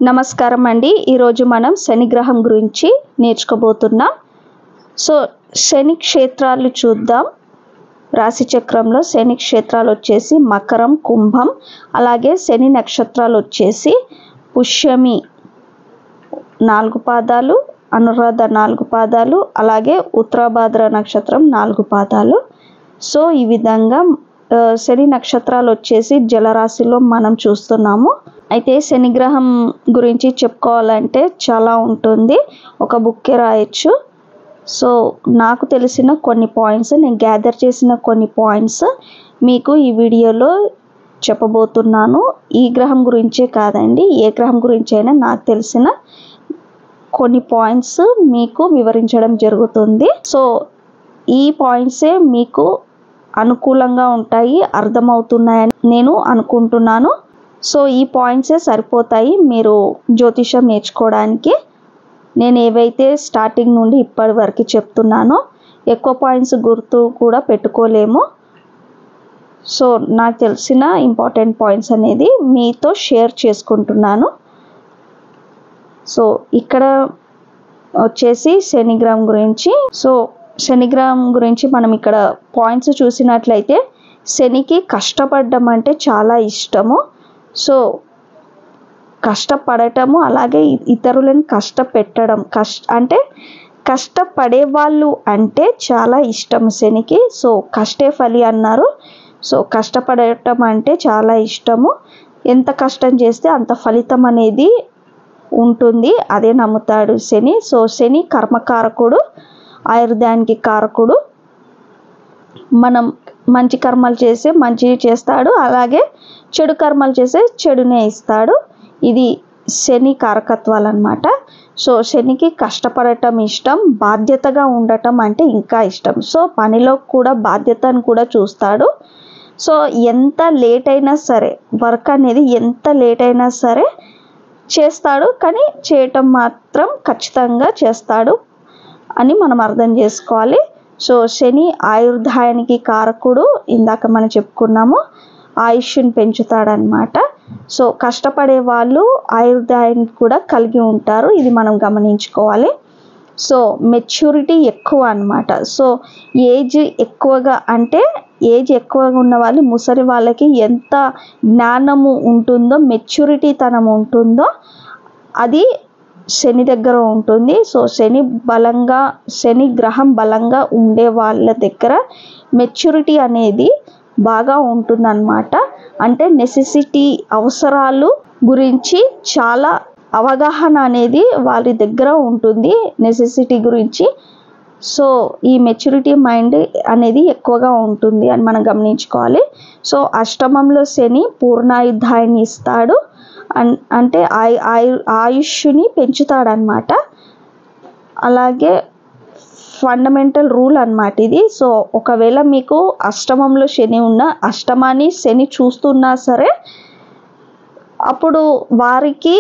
నమస్కారం అండి. ఈరోజు మనం శని గ్రహం గురించి నేర్చుకోబోతున్నాం. సో శని క్షేత్రాలు చూద్దాం. రాశి చక్రంలో శని క్షేత్రాలు వచ్చేసి మకరం, కుంభం, అలాగే శని నక్షత్రాలు వచ్చేసి పుష్యమి 4 పాదాలు, అనురాధ 4 పాదాలు, అలాగే ఉత్తరాభాద్ర నక్షత్రం 4 పాదాలు. సో ఈ విధంగా శని నక్షత్రాలు వచ్చేసి జలరాశిలో మనం చూస్తున్నాము. అయితే శని గ్రహం గురించి చెప్పుకోవాలంటే చాలా ఉంటుంది, ఒక బుక్కే రాయొచ్చు. సో నాకు తెలిసిన కొన్ని పాయింట్స్, నేను గ్యాదర్ చేసిన కొన్ని పాయింట్స్ మీకు ఈ వీడియోలో చెప్పబోతున్నాను. ఈ గ్రహం గురించే కాదండి, ఏ గ్రహం గురించి అయినా నాకు తెలిసిన కొన్ని పాయింట్స్ మీకు వివరించడం జరుగుతుంది. సో ఈ పాయింట్సే మీకు అనుకూలంగా ఉంటాయి, అర్థమవుతున్నాయని నేను అనుకుంటున్నాను. సో ఈ పాయింట్సే సరిపోతాయి మీరు జ్యోతిషం నేర్చుకోవడానికి. నేను ఏవైతే స్టార్టింగ్ నుండి ఇప్పటి వరకు చెప్తున్నానో ఎక్కువ పాయింట్స్ గుర్తు కూడా పెట్టుకోలేము. సో నాకు తెలిసిన ఇంపార్టెంట్ పాయింట్స్ అనేది మీతో షేర్ చేసుకుంటున్నాను. సో ఇక్కడ వచ్చేసి శనిగ్రహం గురించి. సో శనిగ్రహం గురించి మనం ఇక్కడ పాయింట్స్ చూసినట్లయితే శనికి కష్టపడడం అంటే చాలా ఇష్టము. సో కష్టపడటము, అలాగే ఇతరులను కష్టపెట్టడం, అంటే కష్టపడే వాళ్ళు అంటే చాలా ఇష్టం శనికి. సో కష్టే ఫలి అన్నారు. సో కష్టపడటం అంటే చాలా ఇష్టము. ఎంత కష్టం చేస్తే అంత ఫలితం అనేది ఉంటుంది, అదే నమ్ముతాడు శని. సో శని కర్మకారకుడు, ఆయుర్దాయానికి కారకుడు. మనం మంచి కర్మలు చేస్తే మంచి చేస్తాడు, అలాగే చెడు కర్మలు చేస్తే చెడునే ఇస్తాడు. ఇది శని కారకత్వాలు అన్నమాట. సో శనికి కష్టపడటం ఇష్టం, బాధ్యతగా ఉండటం అంటే ఇంకా ఇష్టం. సో పనిలో కూడా బాధ్యతను కూడా చూస్తాడు. సో ఎంత లేట్ అయినా సరే, వర్క్ అనేది ఎంత లేట్ అయినా సరే చేస్తాడు, కానీ చేయటం మాత్రం ఖచ్చితంగా చేస్తాడు అని మనం అర్థం చేసుకోవాలి. సో శని ఆయుర్దాయానికి కారకుడు, ఇందాక మనం చెప్పుకున్నాము, ఆయుష్ని పెంచుతాడనమాట. సో కష్టపడే వాళ్ళు ఆయుర్దాయాన్ని కూడా కలిగి ఉంటారు, ఇది మనం గమనించుకోవాలి. సో మెచ్యూరిటీ ఎక్కువ అన్నమాట. సో ఏజ్ ఎక్కువగా, అంటే ఏజ్ ఎక్కువగా ఉన్న వాళ్ళు, ముసలి వాళ్ళకి ఎంత జ్ఞానము ఉంటుందో, మెచ్యూరిటీ తనం ఉంటుందో అది శని దగ్గర ఉంటుంది. సో శని గ్రహం బలంగా ఉండే వాళ్ళ దగ్గర మెచ్యూరిటీ అనేది బాగా ఉంటుందన్నమాట. అంటే నెసెసిటీ, అవసరాలు గురించి చాలా అవగాహన అనేది వాళ్ళ దగ్గర ఉంటుంది, నెసెసిటీ గురించి. సో ఈ మెచ్యూరిటీ మైండ్ అనేది ఎక్కువగా ఉంటుంది అని మనం గమనించుకోవాలి. సో అష్టమంలో శని పూర్ణాయుద్ధాయాన్ని ఇస్తాడు, అంటే ఆయుష్ని పెంచుతాడనమాట. అలాగే ఫండమెంటల్ రూల్ అన్నమాట ఇది. సో ఒకవేళ మీకు అష్టమంలో శని ఉన్న, అష్టమాన్ని శని చూస్తున్నా సరే అప్పుడు వారికి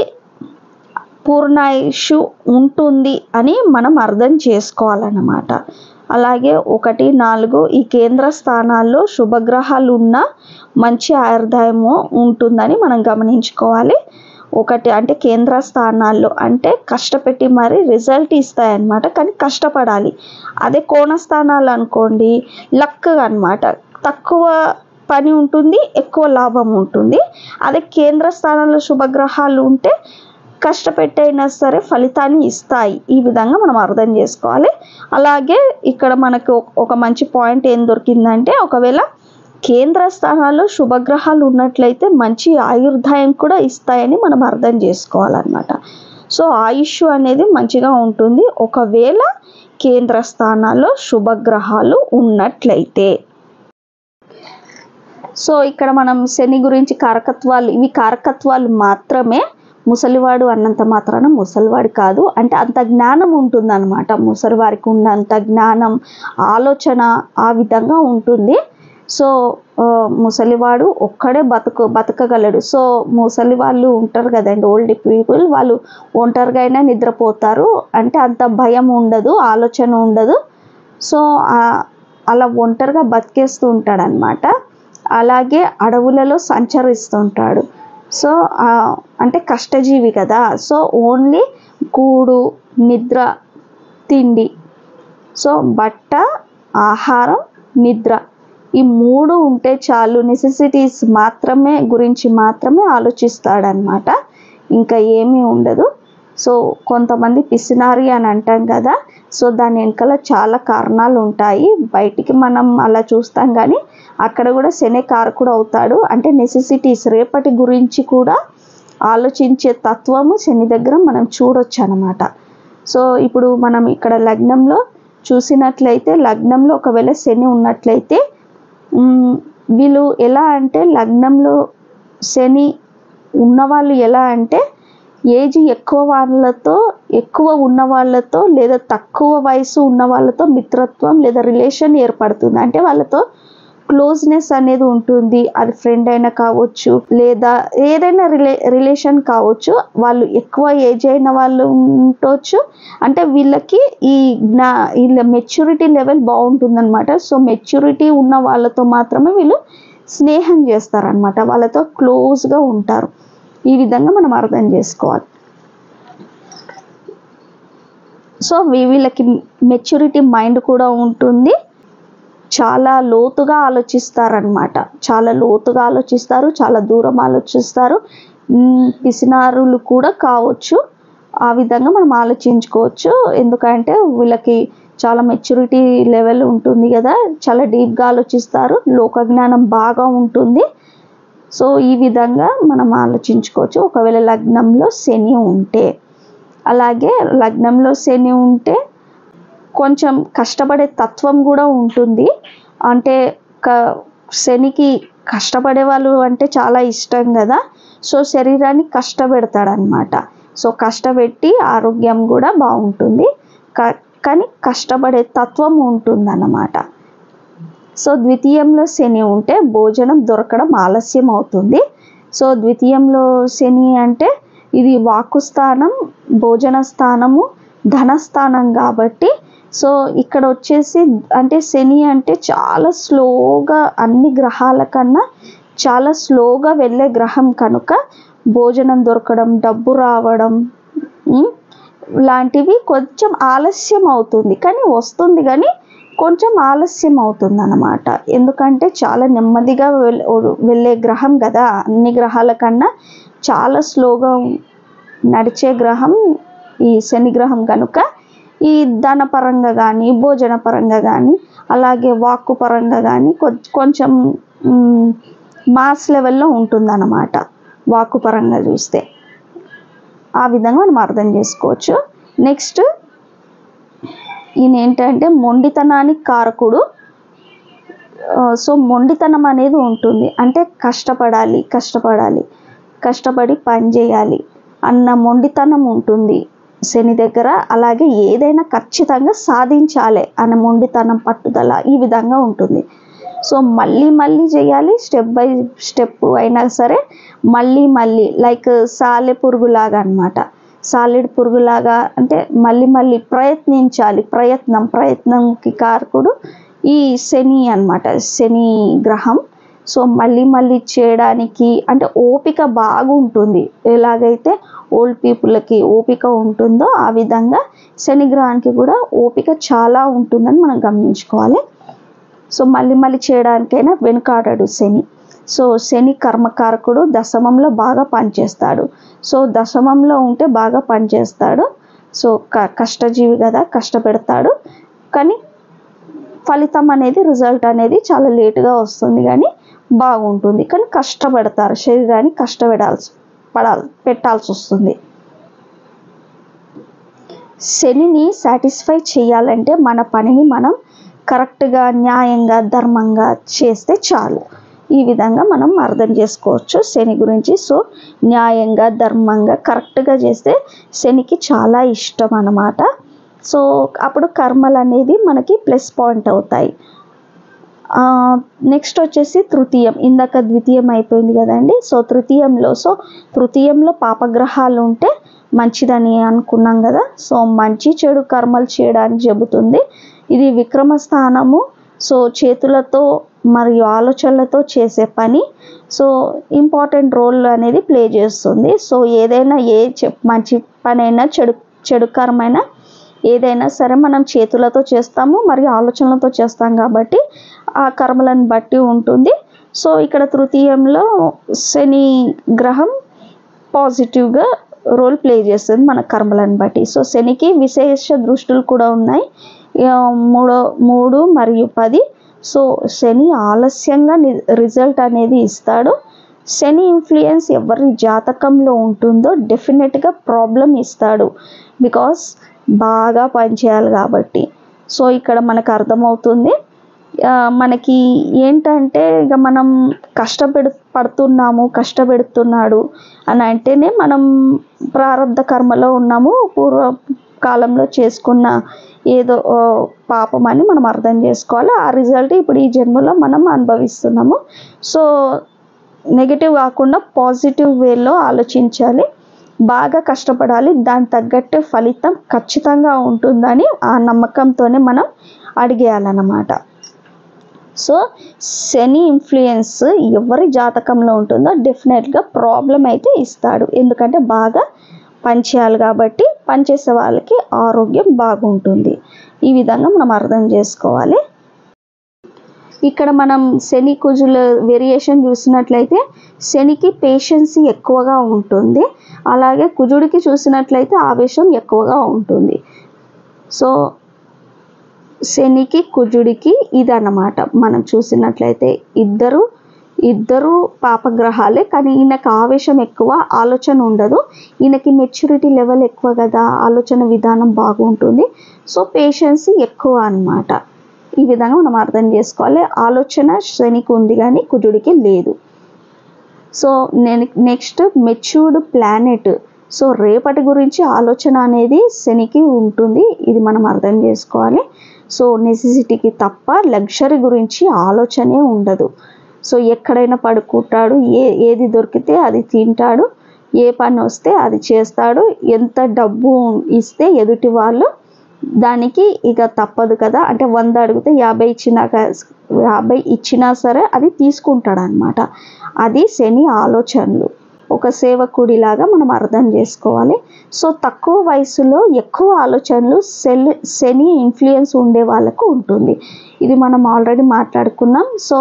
పూర్ణాయుషు ఉంటుంది అని మనం అర్థం చేసుకోవాలన్నమాట. అలాగే 1, 4 ఈ కేంద్ర స్థానాల్లో శుభగ్రహాలు ఉన్న మంచి ఆయుర్దాయము ఉంటుందని మనం గమనించుకోవాలి. 1 అంటే కేంద్ర స్థానాల్లో అంటే కష్టపెట్టి మరి రిజల్ట్ ఇస్తాయన్నమాట, కానీ కష్టపడాలి. అదే కోణ స్థానాలు అనుకోండి, లక్ అన్నమాట, తక్కువ పని ఉంటుంది, ఎక్కువ లాభం ఉంటుంది. అదే కేంద్ర స్థానాల్లో శుభగ్రహాలు ఉంటే కష్టపెట్టైనా సరే ఫలితాన్ని ఇస్తాయి. ఈ విధంగా మనం అర్థం చేసుకోవాలి. అలాగే ఇక్కడ మనకు ఒక మంచి పాయింట్ ఏం దొరికిందంటే, ఒకవేళ కేంద్ర స్థానాల్లో శుభగ్రహాలు ఉన్నట్లయితే మంచి ఆయుర్దాయం కూడా ఇస్తాయని మనం అర్థం చేసుకోవాలన్నమాట. సో ఆయుష్ అనేది మంచిగా ఉంటుంది ఒకవేళ కేంద్ర స్థానాల్లో శుభగ్రహాలు ఉన్నట్లయితే. సో ఇక్కడ మనం శని గురించి కారకత్వాలు, ఇవి కారకత్వాలు మాత్రమే. ముసలివాడు అన్నంత మాత్రాన ముసలివాడు కాదు, అంటే అంత జ్ఞానం ఉంటుందన్నమాట. ముసలివారికి ఉన్నంత జ్ఞానం, ఆలోచన ఆ విధంగా ఉంటుంది. సో ముసలివాడు ఒక్కడే బతకగలడు. సో ముసలి వాళ్ళు ఉంటారు కదండి, ఓల్డ్ పీపుల్, వాళ్ళు ఒంటరిగా అయినా నిద్రపోతారు, అంటే అంత భయం ఉండదు, ఆలోచన ఉండదు. సో అలా ఒంటరిగా బతికేస్తూ ఉంటాడనమాట. అలాగే అడవులలో సంచరిస్తుంటాడు. సో అంటే కష్టజీవి కదా, సో ఓన్లీ కూడు, నిద్ర, తిండి, సో బట్ట, ఆహారం, నిద్ర, ఈ 3 ఉంటే చాలు, నెసెసిటీస్ గురించి మాత్రమే ఆలోచిస్తాడనమాట, ఇంకా ఏమీ ఉండదు. సో కొంతమంది పిసినారి అని అంటాం కదా, సో దాని వెనకాల చాలా కారణాలు ఉంటాయి, బయటికి మనం అలా చూస్తాం కానీ అక్కడ కూడా శని కారకుడు అవుతాడు. అంటే నెసెసిటీస్, రేపటి గురించి కూడా ఆలోచించే తత్వము శని దగ్గర మనం చూడొచ్చు అనమాట. సో ఇప్పుడు మనం ఇక్కడ లగ్నంలో చూసినట్లయితే, లగ్నంలో ఒకవేళ శని ఉన్నట్లయితే వీళ్ళు ఎలా అంటే, లగ్నంలో శని ఉన్నవాళ్ళు ఎలా అంటే ఏజ్ ఎక్కువ ఉన్న వాళ్ళతో లేదా తక్కువ వయసు ఉన్న వాళ్ళతో మిత్రత్వం లేదా రిలేషన్ ఏర్పడుతుంది. అంటే వాళ్ళతో క్లోజ్నెస్ అనేది ఉంటుంది, అది ఫ్రెండ్ అయినా కావచ్చు లేదా ఏదైనా రిలేషన్ కావచ్చు, వాళ్ళు ఎక్కువ ఏజ్ అయిన వాళ్ళు ఉండొచ్చు. అంటే వీళ్ళకి వీళ్ళ మెచ్యూరిటీ లెవెల్ బాగుంటుంది అనమాట. సో మెచ్యూరిటీ ఉన్న వాళ్ళతో మాత్రమే వీళ్ళు స్నేహం చేస్తారనమాట, వాళ్ళతో క్లోజ్గా ఉంటారు. ఈ విధంగా మనం అర్థం చేసుకోవాలి. సో వీళ్ళకి మెచ్యూరిటీ మైండ్ కూడా ఉంటుంది, చాలా లోతుగా ఆలోచిస్తారనమాట, చాలా లోతుగా ఆలోచిస్తారు, చాలా దూరం ఆలోచిస్తారు, పిసినారులు కూడా కావచ్చు. ఆ విధంగా మనం ఆలోచించుకోవచ్చు, ఎందుకంటే వీళ్ళకి చాలా మెచ్యూరిటీ లెవెల్ ఉంటుంది కదా, చాలా డీప్గా ఆలోచిస్తారు, లోక జ్ఞానం బాగా ఉంటుంది. సో ఈ విధంగా మనం ఆలోచించుకోవచ్చు ఒకవేళ లగ్నంలో శని ఉంటే. అలాగే లగ్నంలో శని ఉంటే కొంచెం కష్టపడే తత్వం కూడా ఉంటుంది. అంటే శనికి కష్టపడే వాళ్ళు అంటే చాలా ఇష్టం కదా, సో శరీరాన్ని కష్టపెడతాడనమాట. సో కష్టపెట్టి ఆరోగ్యం కూడా బాగుంటుంది, కానీ కష్టపడే తత్వం ఉంటుందన్నమాట. సో ద్వితీయంలో శని ఉంటే భోజనం దొరకడం ఆలస్యం అవుతుంది. సో ద్వితీయంలో శని అంటే ఇది వాక్కు స్థానం, భోజన స్థానము, ధనస్థానం కాబట్టి, సో ఇక్కడ వచ్చేసి అంటే శని అంటే చాలా స్లోగా, అన్ని గ్రహాల కన్నా చాలా స్లోగా వెళ్ళే గ్రహం కనుక భోజనం దొరకడం, డబ్బు రావడం లాంటివి కొంచెం ఆలస్యం అవుతుంది, కానీ వస్తుంది, కానీ కొంచెం ఆలస్యం అవుతుంది అన్నమాట. ఎందుకంటే చాలా నెమ్మదిగా వెళ్ళే గ్రహం కదా, అన్ని గ్రహాల కన్నా చాలా స్లోగా నడిచే గ్రహం ఈ శని గ్రహం కనుక ఈ ధన పరంగా కానీ, భోజన పరంగా కానీ, అలాగే వాక్కు పరంగా కానీ కొంచెం మాస్ లెవెల్లో ఉంటుందన్నమాట వాక్కు పరంగా చూస్తే. ఆ విధంగా మనం అర్థం చేసుకోవచ్చు. నెక్స్ట్ ఈయన ఏంటంటే మొండితనానికి కారకుడు. సో మొండితనం అనేది ఉంటుంది, అంటే కష్టపడి పని చేయాలి అన్న మొండితనం ఉంటుంది శని దగ్గర. అలాగే ఏదైనా ఖచ్చితంగా సాధించాలి అన్న మొండితనం, పట్టుదల ఈ విధంగా ఉంటుంది. సో మళ్ళీ చేయాలి, స్టెప్ బై స్టెప్ అయినా సరే మళ్ళీ లైక్ సాలె పురుగులాగా అనమాట. సాలిడ్ పురుగులాగా అంటే మళ్ళీ ప్రయత్నించాలి, ప్రయత్నంకి కారకుడు ఈ శని అన్నమాట, శని గ్రహం. సో మళ్ళీ చేయడానికి అంటే ఓపిక బాగుంటుంది, ఎలాగైతే ఓల్డ్ పీపుల్కి ఓపిక ఉంటుందో ఆ విధంగా శని గ్రహానికి కూడా ఓపిక చాలా ఉంటుందని మనం గమనించుకోవాలి. సో మళ్ళీ చేయడానికైనా వెనుకాడడు శని. సో శని కర్మకారకుడు, దశమంలో బాగా పనిచేస్తాడు. సో దశమంలో ఉంటే బాగా పనిచేస్తాడు. సో కష్టజీవి కదా, కష్టపెడతాడు, కానీ ఫలితం అనేది, రిజల్ట్ అనేది చాలా లేటుగా వస్తుంది, కానీ బాగుంటుంది. కానీ కష్టపడతారు, శరీరాన్ని పెట్టాల్సి వస్తుంది. శనిని సాటిస్ఫై చేయాలంటే మన పనిని మనం కరెక్ట్గా, న్యాయంగా, ధర్మంగా చేస్తే చాలు. ఈ విధంగా మనం అర్థం చేసుకోవచ్చు శని గురించి. సో న్యాయంగా, ధర్మంగా, కరెక్ట్గా చేస్తే శనికి చాలా ఇష్టం అన్నమాట. సో అప్పుడు కర్మలు అనేది మనకి ప్లస్ పాయింట్ అవుతాయి. నెక్స్ట్ వచ్చేసి తృతీయం. ఇందాక ద్వితీయం అయిపోయింది కదండి. సో తృతీయంలో పాపగ్రహాలు ఉంటే మంచిదని అనుకున్నాం కదా. సో మంచి చెడు కర్మలు చేయడానికి చెబుతుంది. ఇది విక్రమ స్థానము. సో చేతులతో మరియు ఆలోచనలతో చేసే పని సో ఇంపార్టెంట్ రోల్ అనేది ప్లే చేస్తుంది. సో ఏదైనా మంచి పని అయినా చెడు కర్మైనా ఏదైనా సరే మనం చేతులతో చేస్తాము మరియు ఆలోచనలతో చేస్తాం కాబట్టి ఆ కర్మలను బట్టి ఉంటుంది. సో ఇక్కడ తృతీయంలో శని గ్రహం పాజిటివ్గా రోల్ ప్లే చేస్తుంది మన కర్మలను బట్టి. సో శనికి విశేష దృష్టులు కూడా ఉన్నాయి 3 మరియు 10. సో శని ఆలస్యంగా రిజల్ట్ అనేది ఇస్తాడు. శని ఇన్ఫ్లుయెన్స్ ఎవరి జాతకంలో ఉంటుందో డెఫినెట్గా ప్రాబ్లం ఇస్తాడు, బికాస్ బాగా పనిచేయాలి కాబట్టి. సో ఇక్కడ మనకు అర్థమవుతుంది మనకి ఏంటంటే ఇక మనం కష్టపెడుతున్నాడు అని అంటేనే మనం ప్రారంధ కర్మలో ఉన్నాము, పూర్వకాలంలో చేసుకున్న ఏదో పాపం అని మనం అర్థం చేసుకోవాలి. ఆ రిజల్ట్ ఇప్పుడు ఈ జన్మలో మనం అనుభవిస్తున్నాము. సో నెగిటివ్ కాకుండా పాజిటివ్ వేలో ఆలోచించాలి, బాగా కష్టపడాలి, దాని తగ్గట్టు ఫలితం ఖచ్చితంగా ఉంటుందని ఆ నమ్మకంతోనే మనం అడిగేయాలన్నమాట. సో శని ఇన్ఫ్లుయెన్స్ ఎవరి జాతకంలో ఉంటుందో డెఫినెట్గా ప్రాబ్లం అయితే ఇస్తాడు, ఎందుకంటే బాగా పనిచేయాలి కాబట్టి పనిచేసే వాళ్ళకి ఆరోగ్యం బాగుంటుంది. ఈ విధంగా మనం అర్థం చేసుకోవాలి. ఇక్కడ మనం శని కుజుల వేరియేషన్ చూసినట్లయితే శనికి పేషెన్సీ ఎక్కువగా ఉంటుంది, అలాగే కుజుడికి చూసినట్లయితే ఆవేశం ఎక్కువగా ఉంటుంది. సో శనికి కుజుడికి ఇదన్నమాట మనం చూసినట్లయితే ఇద్దరు పాపగ్రహాలే, కానీ ఈయనకి ఆవేశం ఎక్కువ, ఆలోచన ఉండదు. ఈయనకి మెచ్యూరిటీ లెవెల్ ఎక్కువ కదా, ఆలోచన విధానం బాగుంటుంది. సో పేషెన్సీ ఎక్కువ అన్నమాట. ఈ విధంగా మనం అర్థం చేసుకోవాలి. ఆలోచన శనికి ఉంది కానీ కుజుడికి లేదు. So next matured planet. So రేపటి గురించి ఆలోచన అనేది శనికి ఉంటుంది, ఇది మనం అర్థం చేసుకోవాలి. సో నెసెసిటీకి తప్ప లగ్జరీ గురించి ఆలోచనే ఉండదు. సో ఎక్కడైనా పడుకుంటాడు, ఏది దొరికితే అది తింటాడు, ఏ పని వస్తే అది చేస్తాడు. ఎంత డబ్బు ఇస్తే ఎదుటి వాళ్ళు దానికి ఇక తప్పదు కదా, అంటే 100 అడిగితే 50 ఇచ్చినా సరే అది తీసుకుంటాడు అన్నమాట. అది శని ఆలోచనలు. ఒక సేవకుడిలాగా మనం అర్థం చేసుకోవాలి. సో తక్కువ వయసులో ఎక్కువ ఆలోచనలు శని ఇన్ఫ్లుయెన్స్ ఉండే వాళ్ళకు ఉంటుంది, ఇది మనం ఆల్రెడీ మాట్లాడుకున్నాం. సో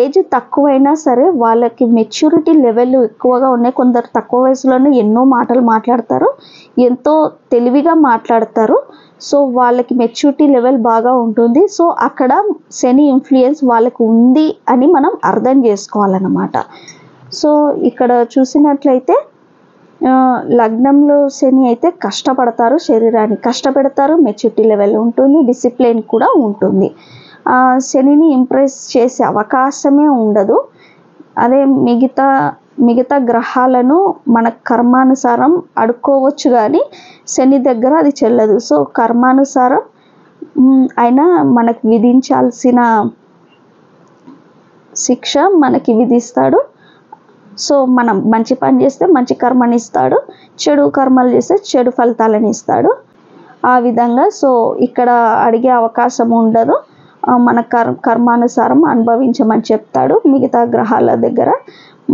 ఏజ్ తక్కువైనా సరే వాళ్ళకి మెచ్యూరిటీ లెవెల్ ఎక్కువగా ఉన్నాయి. కొందరు తక్కువ వయసులోనే ఎన్నో మాటలు మాట్లాడతారు, ఎంతో తెలివిగా మాట్లాడతారు. సో వాళ్ళకి మెచ్యూరిటీ లెవెల్ బాగా ఉంటుంది. సో అక్కడ శని ఇన్ఫ్లుయెన్స్ వాళ్ళకి ఉంది అని మనం అర్థం చేసుకోవాలన్నమాట. సో ఇక్కడ చూసినట్లయితే లగ్నంలో శని అయితే కష్టపడతారు, శరీరాన్ని కష్టపెడతారు, మెచ్యూరిటీ లెవెల్ ఉంటుంది, డిసిప్లిన్ కూడా ఉంటుంది. శనిని ఇంప్రెస్ చేసే అవకాశమే ఉండదు. అదే మిగతా గ్రహాలను మన కర్మానుసారం అడుక్కోవచ్చు కానీ శని దగ్గర అది చెల్లదు. సో కర్మానుసారం అయినా మనకు విధించాల్సిన శిక్ష మనకి విధిస్తాడు. సో మనం మంచి పని చేస్తే మంచి కర్మని ఇస్తాడు, చెడు కర్మలు చేస్తే చెడు ఫలితాలను ఇస్తాడు. ఆ విధంగా సో ఇక్కడ అడిగే అవకాశం ఉండదు, మన కర్మానుసారం అనుభవించమని చెప్తాడు. మిగతా గ్రహాల దగ్గర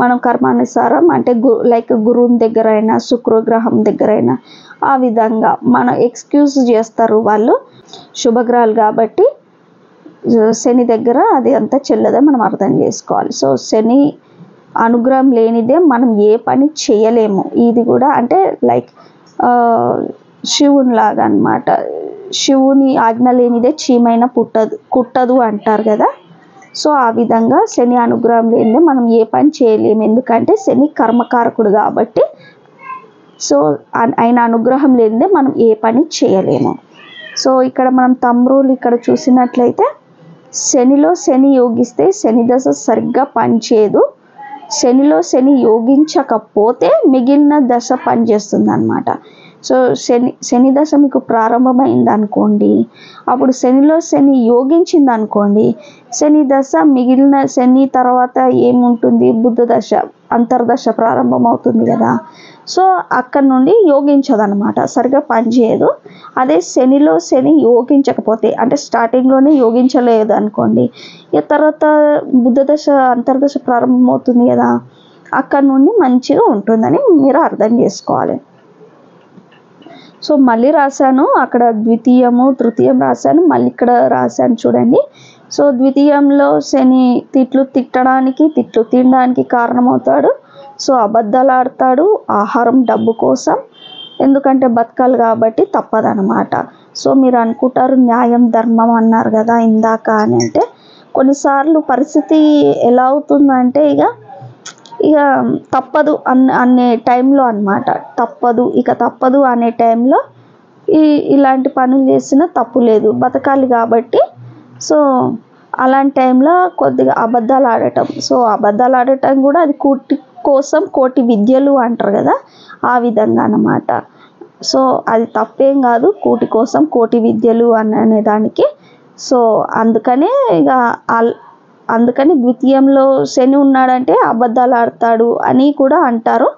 మనం కర్మానుసారం అంటే లైక్ గురువుని దగ్గర అయినా శుక్రగ్రహం దగ్గర అయినా ఆ విధంగా మన ఎక్స్క్యూజ్ చేస్తారు వాళ్ళు, శుభగ్రహాలు కాబట్టి. శని దగ్గర అది అంతా చెల్లదని మనం అర్థం చేసుకోవాలి. సో శని అనుగ్రహం లేనిదే మనం ఏ పని చేయలేము. ఇది కూడా అంటే లైక్ శివుని లాగా అన్నమాట. శివుని ఆజ్ఞ లేనిదే చీమైనా కుట్టదు అంటారు కదా. సో ఆ విధంగా శని అనుగ్రహం లేనిదే మనం ఏ పని చేయలేము, ఎందుకంటే శని కర్మకారకుడు కాబట్టి. సో ఆయన అనుగ్రహం లేనిదే మనం ఏ పని చేయలేము. సో ఇక్కడ మనం తమ్ముళ్ళు ఇక్కడ చూసినట్లయితే శనిలో శని యోగిస్తే శని దశ సరిగ్గా పనిచేయదు, శనిలో శని యోగించకపోతే మిగిలిన దశ పనిచేస్తుంది అన్నమాట. సో శని దశ మీకు ప్రారంభమైంది అనుకోండి, అప్పుడు శనిలో శని యోగించింది అనుకోండి, శని దశ మిగిలిన శని తర్వాత ఏముంటుంది, బుధ దశ అంతర్దశ ప్రారంభమవుతుంది కదా. సో అక్కడ నుండి యోగించదనమాట, సరిగ్గా పనిచేయదు. అదే శని యోగించకపోతే, అంటే స్టార్టింగ్లోనే యోగించలేదు అనుకోండి, ఇక తర్వాత బుధ దశ అంతర్దశ ప్రారంభమవుతుంది కదా, అక్కడ నుండి మంచిగా ఉంటుందని మీరు అర్థం చేసుకోవాలి. సో మళ్ళీ రాశాను, అక్కడ ద్వితీయము తృతీయం రాశాను, మళ్ళీ ఇక్కడ రాశాను చూడండి. సో ద్వితీయంలో శని తిట్లు తినడానికి కారణమవుతాడు. సో అబద్ధాలు ఆడతాడు, ఆహారం డబ్బు కోసం, ఎందుకంటే బతకాలి కాబట్టి తప్పదనమాట. సో మీరు అనుకుంటారు న్యాయం ధర్మం అన్నారు కదా ఇందాక అని, అంటే కొన్నిసార్లు పరిస్థితి ఎలా అవుతుందంటే ఇక తప్పదు అనే టైంలో అనమాట, తప్పదు అనే టైంలో ఇలాంటి పనులు చేసినా తప్పు లేదు, బతకాలి కాబట్టి. సో అలాంటి టైంలో కొద్దిగా అబద్ధాలు ఆడటం, సో అబద్ధాలు ఆడటం కూడా అది కూటి కోసం కోటి విద్యలు అంటారు కదా, ఆ విధంగా అన్నమాట. సో అది తప్పేం కాదు, కూటి కోసం కోటి విద్యలు అనే దానికి. సో అందుకని ద్వితీయంలో శని ఉన్నాడంటే అబద్ధాలు ఆడతాడు అని కూడా అంటారు.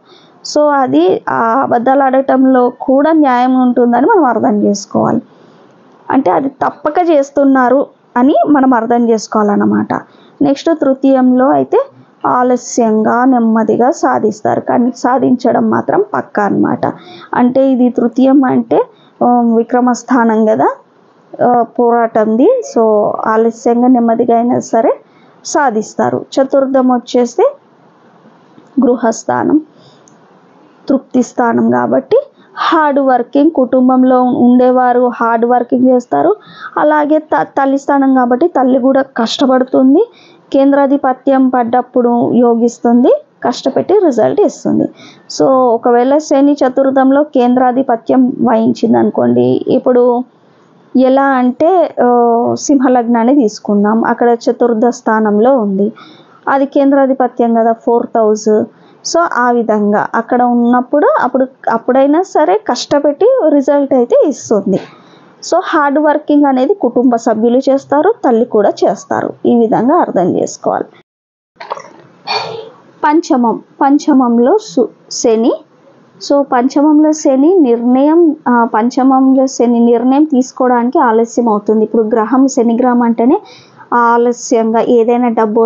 సో అది ఆ అబద్ధాలు ఆడటంలో కూడా న్యాయం ఉంటుందని మనం అర్థం చేసుకోవాలి, అంటే అది తప్పక చేస్తున్నారు అని మనం అర్థం చేసుకోవాలన్నమాట. నెక్స్ట్ తృతీయంలో అయితే ఆలస్యంగా నెమ్మదిగా సాధిస్తారు, కానీ సాధించడం మాత్రం పక్కా అన్నమాట. అంటే ఇది తృతీయం అంటే విక్రమస్థానం కదా, పోరాటంది. సో ఆలస్యంగా నెమ్మదిగా అయినా సరే సాధిస్తారు. చతుర్థం వచ్చేసి గృహస్థానం, తృప్తి స్థానం కాబట్టి హార్డ్ వర్కింగ్, కుటుంబంలో ఉండేవారు హార్డ్ వర్కింగ్ చేస్తారు. అలాగే తల్లి స్థానం కాబట్టి తల్లి కూడా కష్టపడుతుంది, కేంద్రాధిపత్యం పడ్డప్పుడు యోగిస్తుంది, కష్టపెట్టి రిజల్ట్ ఇస్తుంది. సో ఒకవేళ శని చతుర్థంలో కేంద్రాధిపత్యం వహించింది అనుకోండి, ఇప్పుడు ఎలా అంటే సింహలగ్నాన్ని తీసుకుందాం, అక్కడ చతుర్థ స్థానంలో ఉంది, అది కేంద్రాధిపత్యం కదా 4th house. సో ఆ విధంగా అక్కడ ఉన్నప్పుడు అప్పుడైనా సరే కష్టపెట్టి రిజల్ట్ అయితే ఇస్తుంది. సో హార్డ్ వర్కింగ్ అనేది కుటుంబ సభ్యులు చేస్తారు, తల్లి కూడా చేస్తారు, ఈ విధంగా అర్థం చేసుకోవాలి. పంచమంలో శని. సో పంచమంలో శని నిర్ణయం తీసుకోవడానికి ఆలస్యం అవుతుంది. ఇప్పుడు గ్రహం శని గ్రహం అంటేనే ఆలస్యంగా ఏదైనా డబ్బు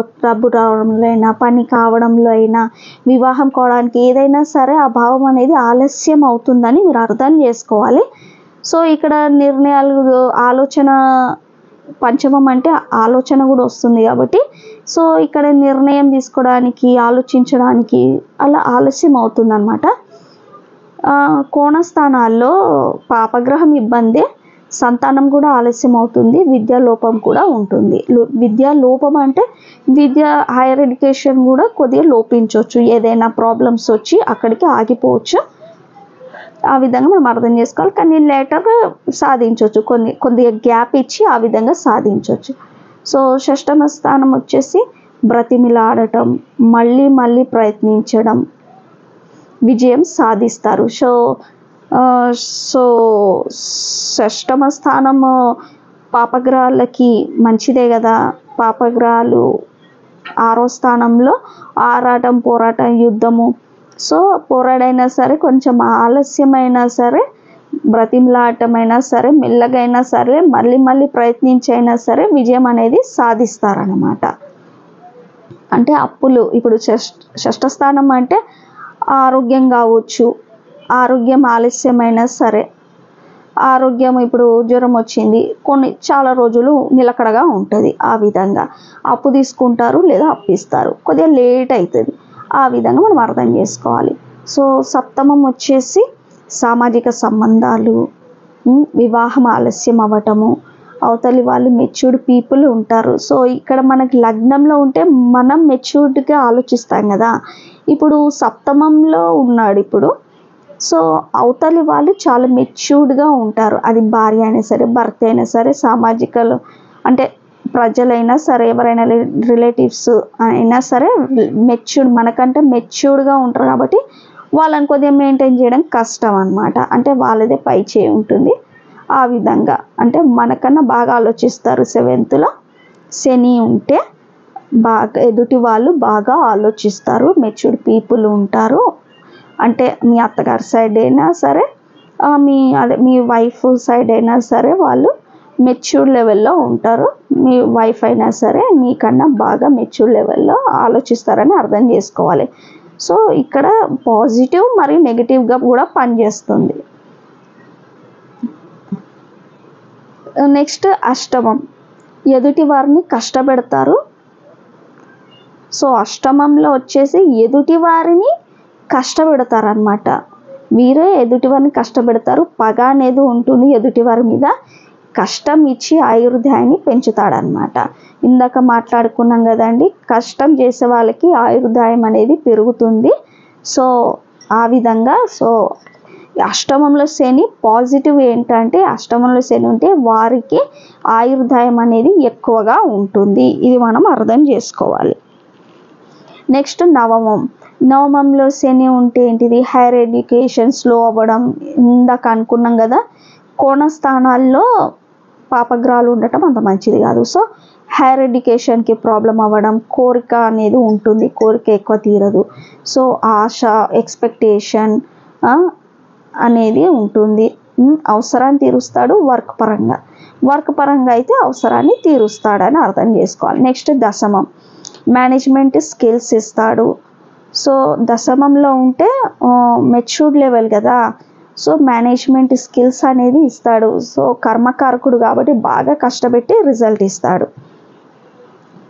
రావడంలో అయినా, పని కావడంలో అయినా, వివాహం కావడానికి ఏదైనా సరే ఆ భావం అనేది ఆలస్యం అవుతుందని మీరు అర్థం చేసుకోవాలి. సో ఇక్కడ ఆలోచన, పంచమం అంటే ఆలోచన కూడా వస్తుంది కాబట్టి, సో ఇక్కడ నిర్ణయం తీసుకోవడానికి, ఆలోచించడానికి అలా ఆలస్యం అవుతుంది అన్నమాట. కోణస్థానాల్లో పాపగ్రహం ఇబ్బందే, సంతానం కూడా ఆలస్యం అవుతుంది, విద్యా లోపం కూడా ఉంటుంది. విద్యా లోపం అంటే హైయర్ ఎడ్యుకేషన్ కూడా కొద్దిగా లోపించవచ్చు, ఏదైనా ప్రాబ్లమ్స్ వచ్చి అక్కడికి ఆగిపోవచ్చు, ఆ విధంగా మనం అర్థం చేసుకోవాలి. కానీ లేటర్గా సాధించవచ్చు, కొద్దిగా గ్యాప్ ఇచ్చి ఆ విధంగా సాధించవచ్చు. సో షష్టమ స్థానం వచ్చేసి బ్రతిమిలాడటం, మళ్ళీ ప్రయత్నించడం, విజయం సాధిస్తారు. సో షష్టమ స్థానము పాపగ్రహాలకి మంచిదే కదా, పాపగ్రహాలు 6వ స్థానంలో ఆరాటం, పోరాటం, యుద్ధము. సో పోరాడైనా సరే, కొంచెం ఆలస్యమైనా సరే, బ్రతిమలాటమైనా సరే, మెల్లగైనా సరే, మళ్ళీ ప్రయత్నించైనా సరే విజయం అనేది సాధిస్తారనమాట. అంటే అప్పులు, ఇప్పుడు షష్ఠ స్థానం అంటే ఆరోగ్యం కావచ్చు, ఆరోగ్యం ఆలస్యమైనా సరే, ఆరోగ్యం ఇప్పుడు జ్వరం వచ్చింది, చాలా రోజులు నిలకడగా ఉంటుంది, ఆ విధంగా అప్పు తీసుకుంటారు లేదా అప్పిస్తారు, కొద్దిగా లేట్ అవుతుంది, ఆ విధంగా మనం అర్థం చేసుకోవాలి. సో సప్తమం వచ్చేసి సామాజిక సంబంధాలు, వివాహం ఆలస్యం అవ్వటము, అవతలి వాళ్ళు మెచ్యూర్డ్ పీపుల్ ఉంటారు. సో ఇక్కడ మనకి లగ్నంలో ఉంటే మనం మెచ్యూర్డ్గా ఆలోచిస్తాం కదా, ఇప్పుడు సప్తమంలో ఉన్నాడు ఇప్పుడు, సో అవతలి వాళ్ళు చాలా మెచ్యూర్డ్గా ఉంటారు, అది భార్య అయినా సరే, భర్త అయినా సరే, సామాజికలు అంటే ప్రజలైనా సరే, ఎవరైనా రిలేటివ్స్ అయినా సరే మనకంటే మెచ్యూర్డ్గా ఉంటారు కాబట్టి వాళ్ళని కొద్దిగా మెయింటైన్ చేయడం కష్టం అన్నమాట. అంటే వాళ్ళదే పై చేయి ఉంటుంది, ఆ విధంగా అంటే మనకన్నా బాగా ఆలోచిస్తారు. 7th శని ఉంటే ఎదుటి వాళ్ళు బాగా ఆలోచిస్తారు, మెచ్యూర్డ్ పీపుల్ ఉంటారు, అంటే మీ అత్తగారి సైడ్ అయినా సరే మీ వైఫ్ సైడ్ అయినా సరే వాళ్ళు మెచ్యూర్డ్ లెవెల్లో ఉంటారు. మీ వైఫ్ అయినా సరే మీకన్నా బాగా మెచ్యూర్డ్ లెవెల్లో ఆలోచిస్తారని అర్థం చేసుకోవాలి. సో ఇక్కడ పాజిటివ్ మరియు నెగిటివ్గా కూడా పనిచేస్తుంది. నెక్స్ట్ అష్టమం, ఎదుటి వారిని కష్టపెడతారు. సో అష్టమంలో వచ్చేసి ఎదుటి వారిని కష్టపెడతారనమాట. వీరే ఎదుటి వారిని కష్టపెడతారు. పగ అనేది ఉంటుంది ఎదుటి వారి మీద. కష్టం ఇచ్చి ఆయుర్దాయాన్ని పెంచుతాడనమాట. ఇందాక మాట్లాడుకున్నాం కదండి, కష్టం చేసే వాళ్ళకి ఆయుర్దాయం అనేది పెరుగుతుంది. సో ఆ విధంగా సో అష్టమంలో శని పాజిటివ్ ఏంటంటే, అష్టమంలో శని ఉంటే వారికి ఆయుర్దాయం అనేది ఎక్కువగా ఉంటుంది. ఇది మనం అర్థం చేసుకోవాలి. నెక్స్ట్ నవమంలో శని ఉంటే ఏంటిది, హైయర్ ఎడ్యుకేషన్ స్లో అవ్వడం. ఇందాక అనుకున్నాం కదా, కోణ స్థానాల్లో పాపగ్రహాలు ఉండటం అంత మంచిది కాదు. సో హైయర్ ఎడ్యుకేషన్కి ప్రాబ్లం అవ్వడం, కోరిక అనేది ఉంటుంది, కోరిక ఎక్కువ తీరదు. సో ఆశ, ఎక్స్పెక్టేషన్ అనేది ఉంటుంది. అవసరాన్ని తీరుస్తాడు వర్క్ పరంగా అయితే అవసరాన్ని తీరుస్తాడని అర్థం చేసుకోవాలి. నెక్స్ట్ దశమం, మేనేజ్మెంట్ స్కిల్స్ ఇస్తాడు. సో దశమంలో ఉంటే మెచ్యూర్డ్ లెవెల్ కదా, సో మేనేజ్మెంట్ స్కిల్స్ అనేది ఇస్తాడు. సో కర్మకారకుడు కాబట్టి బాగా కష్టపెట్టి రిజల్ట్ ఇస్తాడు.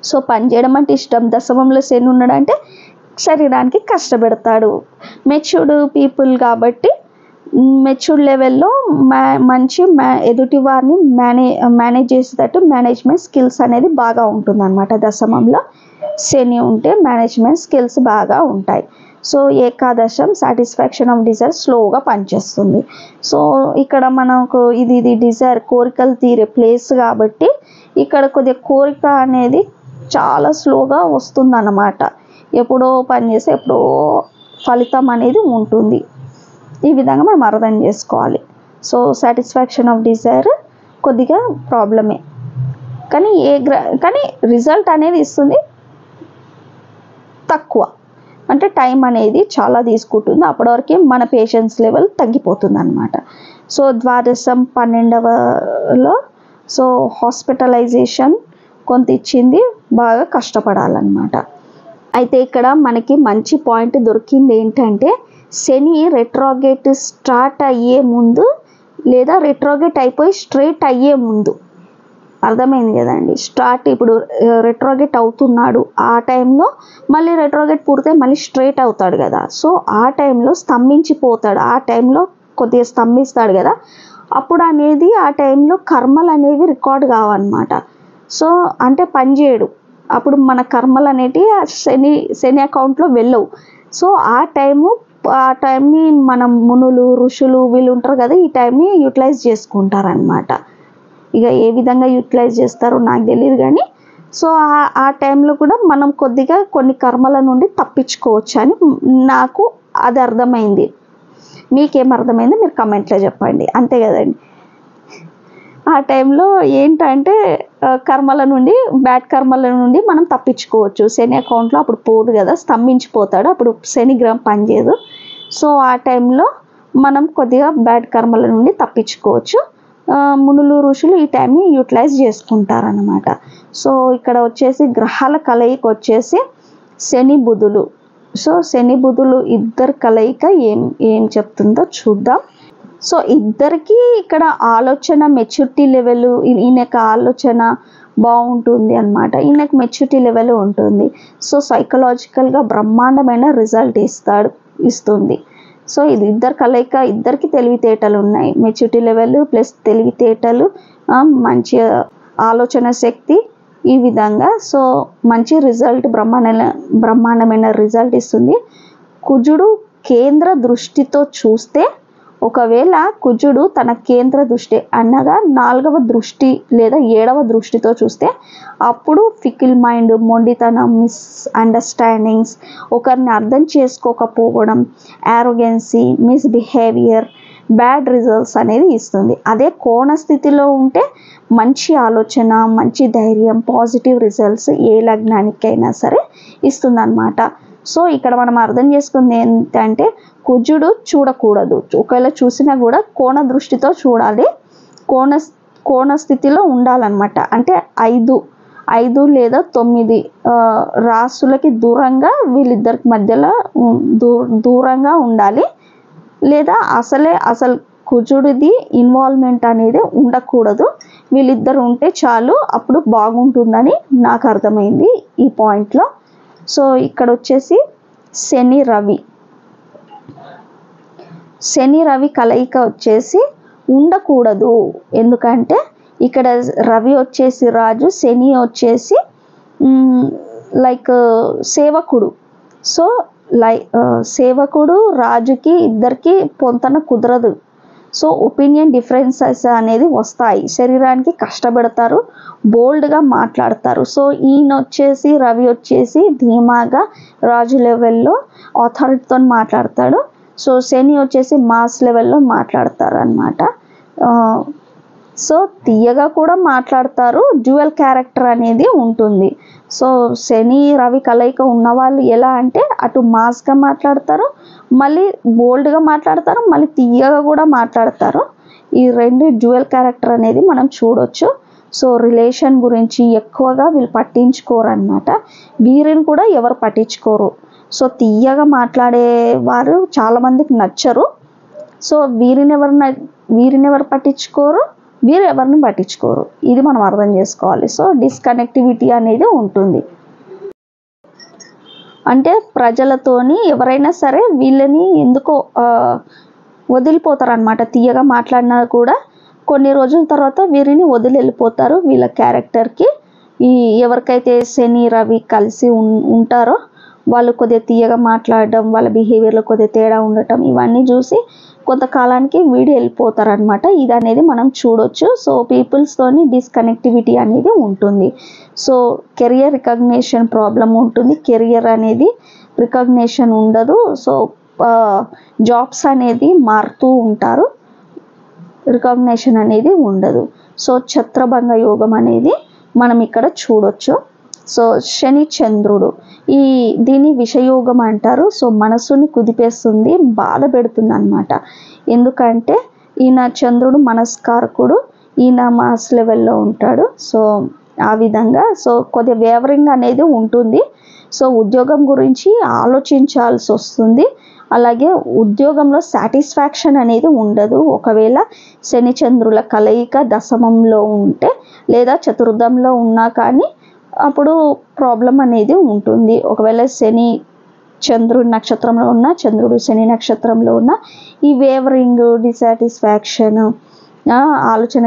సో పని చేయడం అంటే ఇష్టం. దశమంలో శని ఉన్నాడంటే శరీరానికి కష్టపెడతాడు. మెచ్యూర్డ్ పీపుల్ కాబట్టి మెచ్యూర్డ్ లెవెల్లో మంచి ఎదుటి వారిని మేనేజ్ చేసేటట్టు మేనేజ్మెంట్ స్కిల్స్ అనేది బాగా ఉంటుంది అన్నమాట. దశమంలో శని ఉంటే మేనేజ్మెంట్ స్కిల్స్ బాగా ఉంటాయి. సో ఏకాదశం, సాటిస్ఫాక్షన్ ఆఫ్ డిజైర్ స్లోగా పనిచేస్తుంది. సో ఇక్కడ మనకు ఇది డిజైర్ కోరికలు తీరే ప్లేస్ కాబట్టి ఇక్కడ కొద్దిగా కోరిక అనేది చాలా స్లోగా వస్తుంది అన్నమాట. ఎప్పుడో పనిచేస్తే ఎప్పుడో ఫలితం అనేది ఉంటుంది. ఈ విధంగా మనం అర్థం చేసుకోవాలి. సో సాటిస్ఫాక్షన్ ఆఫ్ డిజైర్ కొద్దిగా ప్రాబ్లమే, కానీ రిజల్ట్ అనేది ఇస్తుంది తక్కువ. అంటే టైం అనేది చాలా తీసుకుంటుంది. అప్పటి వరకే మన పేషెన్స్ లెవెల్ తగ్గిపోతుంది అన్నమాట. సో ద్వాదశం 12వలో సో హాస్పిటలైజేషన్ కొంత ఇచ్చింది, బాగా కష్టపడాలన్నమాట. అయితే ఇక్కడ మనకి మంచి పాయింట్ దొరికింది ఏంటంటే, శని రెట్రోగేట్ స్టార్ట్ అయ్యే ముందు లేదా రెట్రోగేట్ అయిపోయి స్ట్రైట్ అయ్యే ముందు, అర్థమైంది కదండి. ఇప్పుడు రెట్రోగేట్ అవుతున్నాడు, ఆ టైంలో మళ్ళీ రెట్రోగేట్ పూర్తి మళ్ళీ స్ట్రైట్ అవుతాడు కదా. సో ఆ టైంలో స్తంభించిపోతాడు, ఆ టైంలో కొద్దిగా స్తంభిస్తాడు కదా. అప్పుడు అనేది ఆ టైంలో కర్మలు అనేవి రికార్డ్ కావన్నమాట. సో అంటే పనిచేయడు, అప్పుడు మన కర్మలు అనేటివి శని అకౌంట్లో వెళ్ళవు. సో ఆ టైంని మనం మునులు, ఋషులు వీళ్ళు ఉంటారు కదా, ఈ టైంని యూటిలైజ్ చేసుకుంటారనమాట. ఇక ఏ విధంగా యూటిలైజ్ చేస్తారో నాకు తెలియదు కానీ, సో ఆ టైంలో కూడా మనం కొద్దిగా కొన్ని కర్మల నుండి తప్పించుకోవచ్చు అని నాకు అది అర్థమైంది. మీకేం అర్థమైందో మీరు కమెంట్లో చెప్పండి, అంతే కదండి. ఆ టైంలో ఏంటంటే బ్యాడ్ కర్మల నుండి మనం తప్పించుకోవచ్చు. శని అకౌంట్లో అప్పుడు పోదు కదా, స్తంభించిపోతాడు, అప్పుడు శని గ్రహం పనిచేయదు. సో ఆ టైంలో మనం కొద్దిగా బ్యాడ్ కర్మల నుండి తప్పించుకోవచ్చు. మునులు, ఋషులు ఈ టైంని యూటిలైజ్ చేసుకుంటారనమాట. సో ఇక్కడ వచ్చేసి గ్రహాల కలయిక వచ్చేసి శని బుధులు. సో శని బుధులు ఇద్దరు కలయిక ఏం చెప్తుందో చూద్దాం. సో ఇద్దరికి ఇక్కడ ఆలోచన మెచ్యూరిటీ లెవెల్, ఈయనకు ఆలోచన బాగుంటుంది అనమాట, ఈయనకు మెచ్యూరిటీ లెవెల్ ఉంటుంది. సో సైకలాజికల్గా బ్రహ్మాండమైన రిజల్ట్ ఇస్తుంది. సో ఇది ఇద్దరు కలయిక, ఇద్దరికి తెలివితేటలు ఉన్నాయి, మెచ్యూరిటీ లెవెల్ ప్లస్ తెలివితేటలు, మంచి ఆలోచన శక్తి, ఈ విధంగా సో మంచి రిజల్ట్, బ్రహ్మాండమైన రిజల్ట్ ఇస్తుంది. కుజుడు కేంద్ర దృష్టితో చూస్తే, ఒకవేళ కుజుడు తన కేంద్ర దృష్టి అనగా 4వ దృష్టి లేదా 7వ దృష్టితో చూస్తే, అప్పుడు ఫికిల్ మైండ్, మొండితనం, మిస్అండర్స్టాండింగ్స్, ఒకరిని అర్థం చేసుకోకపోవడం, యారోగెన్సీ, మిస్బిహేవియర్, బ్యాడ్ రిజల్ట్స్ అనేది ఇస్తుంది. అదే కోణ స్థితిలో ఉంటే మంచి ఆలోచన, మంచి ధైర్యం, పాజిటివ్ రిజల్ట్స్ ఏ లగ్నానికైనా సరే ఇస్తుంది అన్నమాట. సో ఇక్కడ మనం అర్థం చేసుకుంది ఏంటంటే కుజుడు చూడకూడదు, ఒకవేళ చూసినా కూడా కోణ దృష్టితో చూడాలి, కోణ స్థితిలో ఉండాలన్నమాట. అంటే 5 లేదా 9 రాసులకి దూరంగా వీళ్ళిద్దరికి మధ్యలో దూరంగా ఉండాలి, లేదా అసలు కుజుడిది ఇన్వాల్వ్మెంట్ అనేది ఉండకూడదు. వీళ్ళిద్దరు ఉంటే చాలు, అప్పుడు బాగుంటుందని నాకు అర్థమైంది ఈ పాయింట్లో. సో ఇక్కడ వచ్చేసి శని రవి కలయిక వచ్చేసి ఉండకూడదు. ఎందుకంటే ఇక్కడ రవి వచ్చేసి రాజు, శని వచ్చేసి లైక్ సేవకుడు. సో సేవకుడు రాజుకి ఇద్దరికి పొంతన కుదరదు. సో ఒపీనియన్ డిఫరెన్సెస్ అనేది వస్తాయి, శరీరానికి కష్టపడతారు, బోల్డ్గా మాట్లాడతారు. సో రవి వచ్చేసి ధీమాగా రాజు లెవెల్లో అథారిటీతో మాట్లాడతాడు. సో శని వచ్చేసి మాస్ లెవెల్లో మాట్లాడతారు అన్నమాట. సో తీయగా కూడా మాట్లాడతారు, డ్యూయల్ క్యారెక్టర్ అనేది ఉంటుంది. సో శని రవి కలయిక ఉన్నవాళ్ళు ఎలా అంటే అటు మాస్గా మాట్లాడతారు, మళ్ళీ బోల్డ్గా మాట్లాడతారు, మళ్ళీ తీయగా కూడా మాట్లాడతారు. ఈ రెండు డ్యూయల్ క్యారెక్టర్ అనేది మనం చూడొచ్చు. సో రిలేషన్ గురించి ఎక్కువగా వీళ్ళు పట్టించుకోరు అన్నమాట, వీరిని కూడా ఎవరు పట్టించుకోరు. సో తీయగా మాట్లాడేవారు చాలామందికి నచ్చరు. సో వీరిని ఎవరు పట్టించుకోరు, వీరు ఎవరిని పట్టించుకోరు, ఇది మనం అర్థం చేసుకోవాలి. సో డిస్కనెక్టివిటీ అనేది ఉంటుంది. అంటే ప్రజలతోని ఎవరైనా సరే వీళ్ళని ఎందుకో వదిలిపోతారు అన్నమాట. తీయగా మాట్లాడినా కూడా కొన్ని రోజుల తర్వాత వీరిని వదిలి వెళ్ళిపోతారు. వీళ్ళ క్యారెక్టర్కి ఎవరికైతే శని రవి కలిసి ఉంటారో వాళ్ళు కొద్దిగా తీయగా మాట్లాడడం, వాళ్ళ బిహేవియర్లో కొద్దిగా తేడా ఉండటం, ఇవన్నీ చూసి కొంతకాలానికి వీడి వెళ్ళిపోతారు అనమాట. ఇది అనేది మనం చూడొచ్చు. సో పీపుల్స్తోని డిస్కనెక్టివిటీ అనేది ఉంటుంది. సో కెరియర్ రికగ్నిషన్ ప్రాబ్లం ఉంటుంది, కెరియర్ అనేది రికగ్నిషన్ ఉండదు. సో జాబ్స్ అనేది మారుతూ ఉంటారు, రికగ్నిషన్ అనేది ఉండదు. సో ఛత్రభంగ యోగం అనేది మనం ఇక్కడ చూడొచ్చు. సో శని చంద్రుడు దీన్ని విషయోగం అంటారు. సో మనసుని కుదిపేస్తుంది, బాధ పెడుతుంది అన్నమాట. ఎందుకంటే ఈయన చంద్రుడు మనస్కారకుడు, ఈయన మాస్ లెవెల్లో ఉంటాడు. సో ఆ విధంగా సో కొద్దిగా వేవరింగ్ అనేది ఉంటుంది. సో ఉద్యోగం గురించి ఆలోచించాల్సి వస్తుంది. అలాగే ఉద్యోగంలో సాటిస్ఫాక్షన్ అనేది ఉండదు ఒకవేళ శని చంద్రుల కలయిక దశమంలో ఉంటే, లేదా చతుర్థంలో ఉన్నా కానీ అప్పుడు ప్రాబ్లం అనేది ఉంటుంది. ఒకవేళ శని చంద్రుడి నక్షత్రంలో ఉన్న, చంద్రుడు శని నక్షత్రంలో ఉన్న ఈ వేవరింగ్, డిసాటిస్ఫాక్షన్, ఆలోచన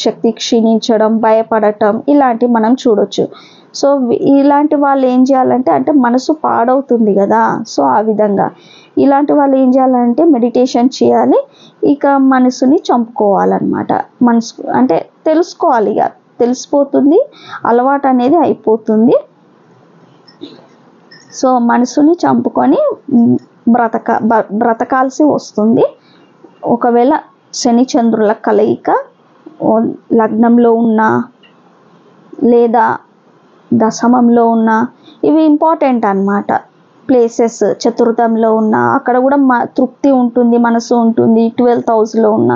శక్తి క్షీణించడం, భయపడటం ఇలాంటివి మనం చూడొచ్చు. సో ఇలాంటి వాళ్ళు ఏం చేయాలంటే, అంటే మనసు పాడవుతుంది కదా, సో ఆ విధంగా ఇలాంటి వాళ్ళు ఏం చేయాలంటే మెడిటేషన్ చేయాలి, ఇక మనసుని చంపుకోవాలన్నమాట. మనసు అంటే తెలుసుకోవాలి, ఇక తెలిసిపోతుంది, అలవాటు అనేది అయిపోతుంది. సో మనసుని చంపుకొని బ్రతకాల్సి వస్తుంది. ఒకవేళ శని చంద్రుల కలయిక లగ్నంలో ఉన్నా లేదా దశమంలో ఉన్నా, ఇవి ఇంపార్టెంట్ అన్నమాట. ప్లేసెస్ చతుర్థంలో ఉన్న అక్కడ కూడా తృప్తి ఉంటుంది, మనసు ఉంటుంది. 12th హౌస్లో ఉన్న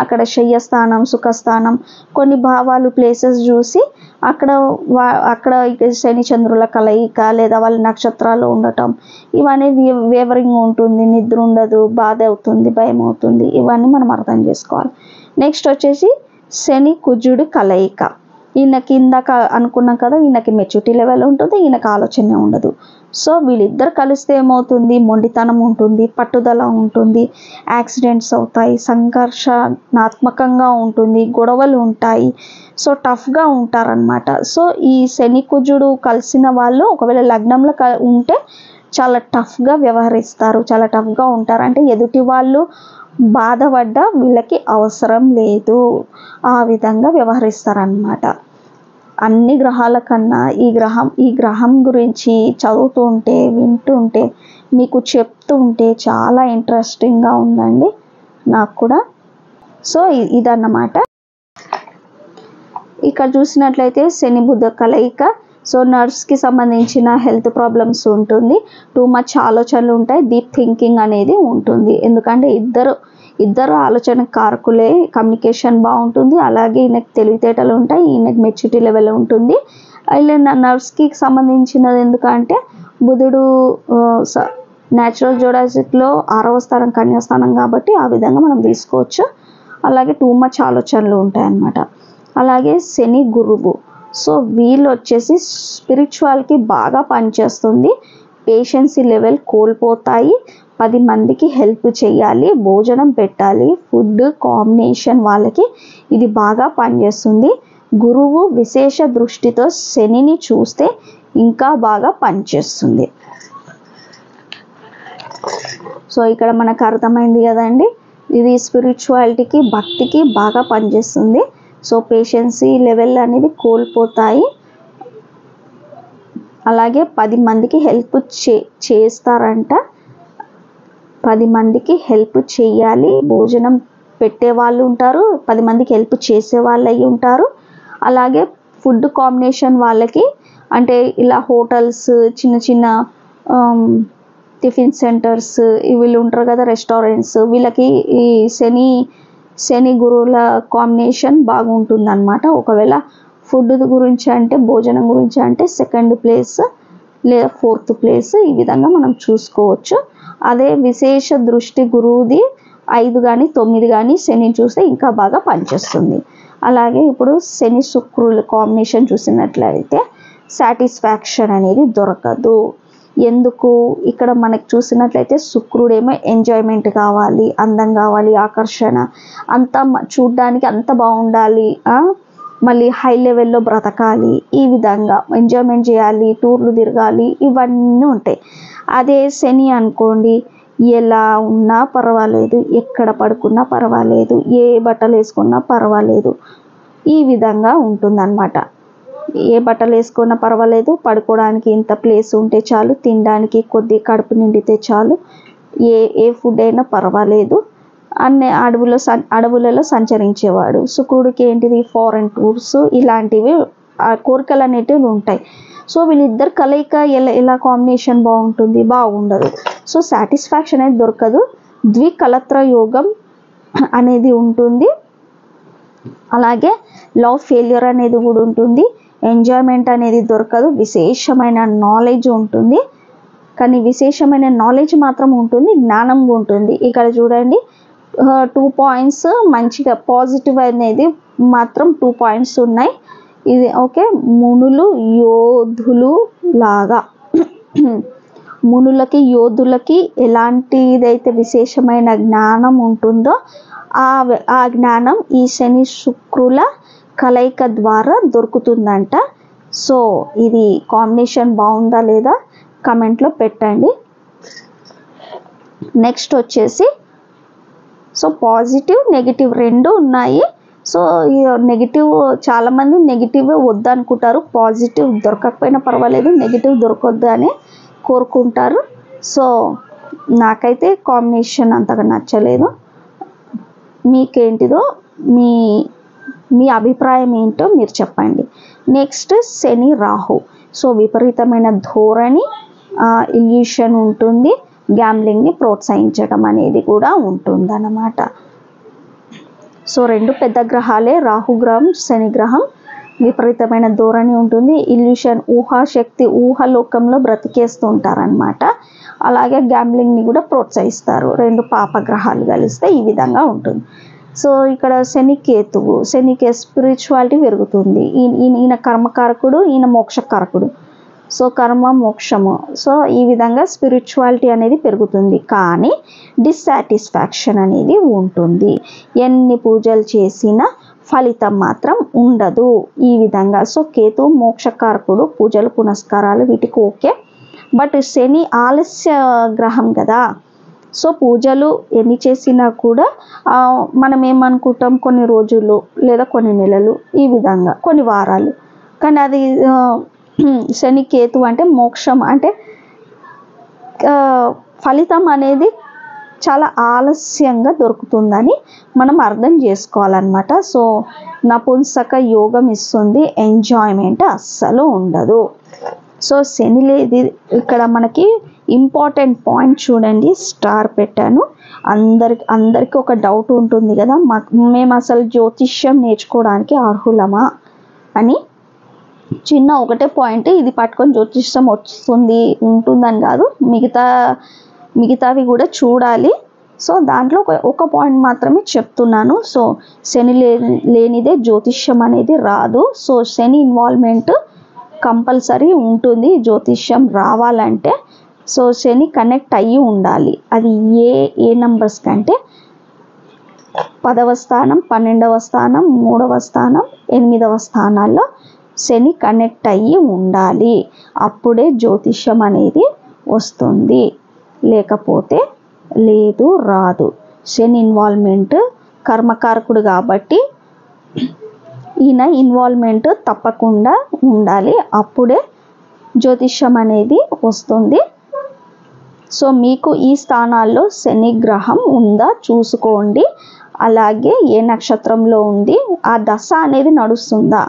అక్కడ శయ్యస్థానం, సుఖస్థానం, కొన్ని భావాలు ప్లేసెస్ చూసి అక్కడ శని చంద్రుల కలయిక లేదా వాళ్ళ నక్షత్రాలు ఉండటం, ఇవన్నీ వేవరింగ్ ఉంటుంది, నిద్ర ఉండదు, బాధ అవుతుంది, భయం అవుతుంది, ఇవన్నీ మనం అర్థం చేసుకోవాలి. నెక్స్ట్ వచ్చేసి శని కుజుడు కలయిక. ఈయనకి ఇందాక అనుకున్నాం కదా, ఈయనకి మెచ్యూరిటీ లెవెల్ ఉంటుంది, ఈయనకి ఆలోచన ఉండదు. సో వీళ్ళిద్దరు కలిస్తే ఏమవుతుంది, మొండితనం ఉంటుంది, పట్టుదల ఉంటుంది, యాక్సిడెంట్స్ అవుతాయి, సంఘర్షణాత్మకంగా ఉంటుంది, గొడవలు ఉంటాయి. సో టఫ్గా ఉంటారనమాట. సో ఈ శని కుజుడు కలిసిన వాళ్ళు ఒకవేళ లగ్నంలో ఉంటే చాలా టఫ్గా వ్యవహరిస్తారు, చాలా టఫ్గా ఉంటారు. అంటే ఎదుటి వాళ్ళు బాధపడ్డా వీళ్ళకి అవసరం లేదు, ఆ విధంగా వ్యవహరిస్తారనమాట. అన్ని గ్రహాల కన్నా ఈ గ్రహం గురించి చదువుతుంటే, వింటుంటే, మీకు చెప్తుంటే చాలా ఇంట్రెస్టింగ్గా ఉందండి నాకు కూడా. సో ఇదన్నమాట. ఇక్కడ చూసినట్లయితే శని బుధ కలయిక సో నర్వ్స్కి సంబంధించిన హెల్త్ ప్రాబ్లమ్స్ ఉంటుంది, టూ మచ్ ఆలోచనలు ఉంటాయి, డీప్ థింకింగ్ అనేది ఉంటుంది. ఎందుకంటే ఇద్దరు ఆలోచన కారకులే, కమ్యూనికేషన్ బాగుంటుంది, అలాగే ఈయనకి తెలివితేటలు ఉంటాయి, ఈయనకి మెచ్యూరిటీ లెవెల్ ఉంటుంది. ఇలా నర్వ్స్కి సంబంధించినది ఎందుకంటే బుధుడు న్యాచురల్ జోడాసిక్లో 6వ స్థానం కన్యాస్థానం కాబట్టి ఆ విధంగా మనం తీసుకోవచ్చు. అలాగే టూ మచ్ ఆలోచనలు ఉంటాయి అన్నమాట. అలాగే శని గురువు, సో వీళ్ళు వచ్చేసి స్పిరిచువల్కి బాగా పనిచేస్తుంది, పేషెన్సీ లెవెల్ కోల్పోతాయి, 10 మందికి హెల్ప్ చేయాలి, భోజనం పెట్టాలి, ఫుడ్ కాంబినేషన్ వాళ్ళకి ఇది బాగా పనిచేస్తుంది. గురువు విశేష దృష్టితో శనిని చూస్తే ఇంకా బాగా పనిచేస్తుంది. సో ఇక్కడ మనకు అర్థమైంది కదండి, ఇది స్పిరిచువాలిటీకి భక్తికి బాగా పనిచేస్తుంది. సో పేషెన్సీ లెవెల్ అనేది కోల్పోతాయి, అలాగే 10 మందికి హెల్ప్ చేస్తారంట, 10 మందికి హెల్ప్ చేయాలి, భోజనం పెట్టే వాళ్ళు ఉంటారు, 10 మందికి హెల్ప్ చేసే వాళ్ళు అయి ఉంటారు. అలాగే ఫుడ్ కాంబినేషన్ వాళ్ళకి అంటే ఇలా హోటల్స్, చిన్న చిన్న టిఫిన్ సెంటర్స్ వీళ్ళు ఉంటారు కదా, రెస్టారెంట్స్, వీళ్ళకి ఈ శని గురువుల కాంబినేషన్ బాగుంటుంది అన్నమాట. ఒకవేళ ఫుడ్ గురించి అంటే, భోజనం గురించి అంటే 2nd ప్లేస్ లేదా 4th ప్లేస్ ఈ విధంగా మనం చూసుకోవచ్చు. అదే విశేష దృష్టి గురువుది 5 కానీ 9 కానీ శనిని చూస్తే ఇంకా బాగా పనిచేస్తుంది. అలాగే ఇప్పుడు శని శుక్రుల కాంబినేషన్ చూసినట్లయితే సాటిస్ఫాక్షన్ అనేది దొరకదు. ఎందుకు, ఇక్కడ మనకు చూసినట్లయితే శుక్రుడేమో ఎంజాయ్మెంట్ కావాలి, అందం కావాలి, ఆకర్షణ, అంతా చూడ్డానికి అంత బాగుండాలి, మళ్ళీ హై లెవెల్లో బ్రతకాలి, ఈ విధంగా ఎంజాయ్మెంట్ చేయాలి, టూర్లు తిరగాలి, ఇవన్నీ ఉంటాయి. అదే శని అనుకోండి, ఎలా ఉన్నా పర్వాలేదు, ఎక్కడ పడుకున్నా పర్వాలేదు, ఏ బట్టలు వేసుకున్నా పర్వాలేదు, ఈ విధంగా ఉంటుందన్నమాట. ఏ బట్టలు వేసుకున్నా పర్వాలేదు, పడుకోవడానికి ఇంత ప్లేస్ ఉంటే చాలు, తినడానికి కొద్ది కడుపు నిండితే చాలు, ఏ ఫుడ్ అయినా పర్వాలేదు, అన్ని అడవులలో సంచరించేవాడు. శుక్రుడికి ఏంటిది, ఫారెన్ టూర్స్ ఇలాంటివి కోరికలు అనేటివి ఉంటాయి. సో వీళ్ళిద్దరు కలయిక ఎలా కాంబినేషన్ బాగుంటుంది, బాగుండదు. సో సాటిస్ఫాక్షన్ అనేది దొరకదు, ద్వికలత్ర యోగం అనేది ఉంటుంది. అలాగే లవ్ ఫెయిల్యూర్ అనేది కూడా ఉంటుంది, ఎంజాయ్మెంట్ అనేది దొరకదు, విశేషమైన నాలెడ్జ్ ఉంటుంది, కానీ విశేషమైన నాలెడ్జ్ మాత్రం ఉంటుంది, జ్ఞానం ఉంటుంది. ఇక్కడ చూడండి 2 పాయింట్స్ మంచిగా పాజిటివ్ అనేది మాత్రం 2 పాయింట్స్ ఉన్నాయి. ఇది ఓకే, మునులు యోధులు లాగా మునులకి యోధులకి ఎలాంటిదైతే విశేషమైన జ్ఞానం ఉంటుందో ఆ జ్ఞానం ఈ శని శుక్రుల కలయిక ద్వారా దొరుకుతుందంట. సో ఇది కాంబినేషన్ బాగుందా లేదా కమెంట్లో పెట్టండి. నెక్స్ట్ వచ్చేసి సో పాజిటివ్ నెగిటివ్ రెండు ఉన్నాయి. సో ఈ నెగిటివ్ చాలామంది నెగిటివ్ వద్దనుకుంటారు, పాజిటివ్ దొరకకపోయినా పర్వాలేదు, నెగిటివ్ దొరకొద్దు అని కోరుకుంటారు. సో నాకైతే కాంబినేషన్ అంతగా నచ్చలేదు, మీకేంటిదో మీ అభిప్రాయం ఏంటో మీరు చెప్పండి. నెక్స్ట్ శని రాహు, సో విపరీతమైన ధోరణి, ఇల్యూషన్ ఉంటుంది, గ్యాంబ్లింగ్ని ప్రోత్సహించడం అనేది కూడా ఉంటుందన్నమాట. సో 2 పెద్ద గ్రహాలే, రాహుగ్రహం శని గ్రహం, విపరీతమైన ధోరణి ఉంటుంది, ఇల్యూషన్ ఊహాశక్తి, ఊహలోకంలో బ్రతికేస్తూ ఉంటారనమాట. అలాగే గ్యాంబ్లింగ్ని కూడా ప్రోత్సహిస్తారు. 2 పాప గ్రహాలు కలిస్తే ఈ విధంగా ఉంటుంది. సో ఇక్కడ శనికేతువు, స్పిరిచువాలిటీ పెరుగుతుంది, ఈయన కర్మకారకుడు, ఈయన మోక్షకారకుడు. సో కర్మ మోక్షము, సో ఈ విధంగా స్పిరిచువాలిటీ అనేది పెరుగుతుంది, కానీ డిస్సాటిస్ఫాక్షన్ అనేది ఉంటుంది, ఎన్ని పూజలు చేసినా ఫలితం మాత్రం ఉండదు ఈ విధంగా. సో కేతు మోక్షకారకుడు, పూజలు పునస్కారాలు వీటికి ఓకే, బట్ శని ఆలస్య గ్రహం కదా. సో పూజలు ఎన్ని చేసినా కూడా మనం ఏమనుకుంటాం, కొన్ని రోజులు లేదా కొన్ని నెలలు ఈ విధంగా కొన్ని వారాలు, కానీ అది శని కేతు అంటే మోక్షం అంటే ఫలితం అనేది చాలా ఆలస్యంగా దొరుకుతుందని మనం అర్థం చేసుకోవాలన్నమాట. సో నపుంసక యోగం ఇస్తుంది, ఎంజాయ్మెంట్ అస్సలు ఉండదు. సో శని లేదు. ఇక్కడ మనకి ఇంపార్టెంట్ పాయింట్ చూడండి, స్టార్ పెట్టాను. అందరికి ఒక డౌట్ ఉంటుంది కదా, మేము అసలు జ్యోతిష్యం నేర్చుకోవడానికి అర్హులమా అని. చిన్న ఒకటే పాయింట్, ఇది పట్టుకొని జ్యోతిష్యం ఉంటుందని కాదు, మిగతావి కూడా చూడాలి. సో దాంట్లో ఒక పాయింట్ మాత్రమే చెప్తున్నాను. సో శని లేనిదే జ్యోతిష్యం అనేది రాదు. సో శని ఇన్వాల్వ్మెంట్ కంపల్సరీ ఉంటుంది జ్యోతిష్యం రావాలంటే. సో శని కనెక్ట్ అయ్యి ఉండాలి. అది ఏ నంబర్స్ కంటే 10వ స్థానం, 12వ స్థానం, 3వ స్థానం, 8వ స్థానాల్లో శని కనెక్ట్ అయ్యి ఉండాలి. అప్పుడే జ్యోతిష్యం అనేది వస్తుంది, లేకపోతే లేదు, రాదు. శని ఇన్వాల్వ్మెంట్ కర్మకారకుడు కాబట్టి ఈయన ఇన్వాల్వ్మెంట్ తప్పకుండా ఉండాలి, అప్పుడే జ్యోతిష్యం అనేది వస్తుంది. సో మీకు ఈ స్థానాల్లో శని గ్రహం ఉందా చూసుకోండి. అలాగే ఏ నక్షత్రంలో ఉంది, ఆ దశ అనేది నడుస్తుందా,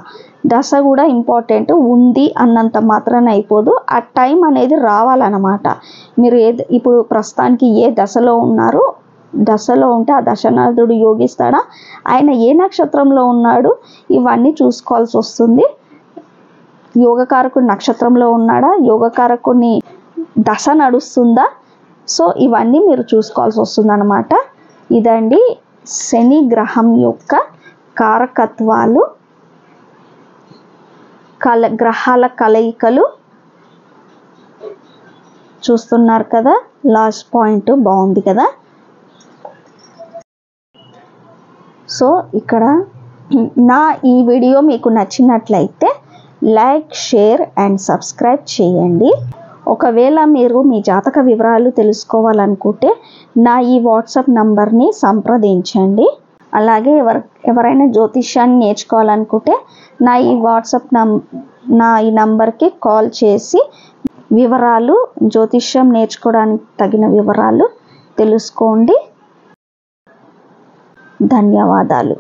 దశ కూడా ఇంపార్టెంట్. ఉంది అన్నంత మాత్రాన అయిపోదు, ఆ టైం అనేది రావాలన్నమాట. మీరు ఇప్పుడు ప్రస్తుతానికి ఏ దశలో ఉన్నారో, దశలో ఉంటే ఆ దశనాథుడు యోగిస్తాడా, ఆయన ఏ నక్షత్రంలో ఉన్నాడు, ఇవన్నీ చూసుకోవాల్సి వస్తుంది. యోగకారకుడు నక్షత్రంలో ఉన్నాడా, యోగకారకుని దశ నడుస్తుందా, సో ఇవన్నీ మీరు చూసుకోవాల్సి వస్తుంది అన్నమాట. ఇదండి శని గ్రహం యొక్క కారకత్వాలు, గ్రహాల కలయికలు చూస్తున్నారు కదా. లాస్ట్ పాయింట్ బాగుంది కదా. సో ఇక్కడ నా ఈ వీడియో మీకు నచ్చినట్లయితే లైక్, షేర్ అండ్ సబ్స్క్రైబ్ చేయండి. ఒకవేళ మీరు మీ జాతక వివరాలు తెలుసుకోవాలనుకుంటే నా ఈ వాట్సాప్ నంబర్ని సంప్రదించండి. అలాగే ఎవరైనా జ్యోతిష్యాన్ని నేర్చుకోవాలనుకుంటే నా ఈ నంబర్కి కాల్ చేసి వివరాలు, జ్యోతిష్యం నేర్చుకోవడానికి తగిన వివరాలు తెలుసుకోండి. ధన్యవాదాలు.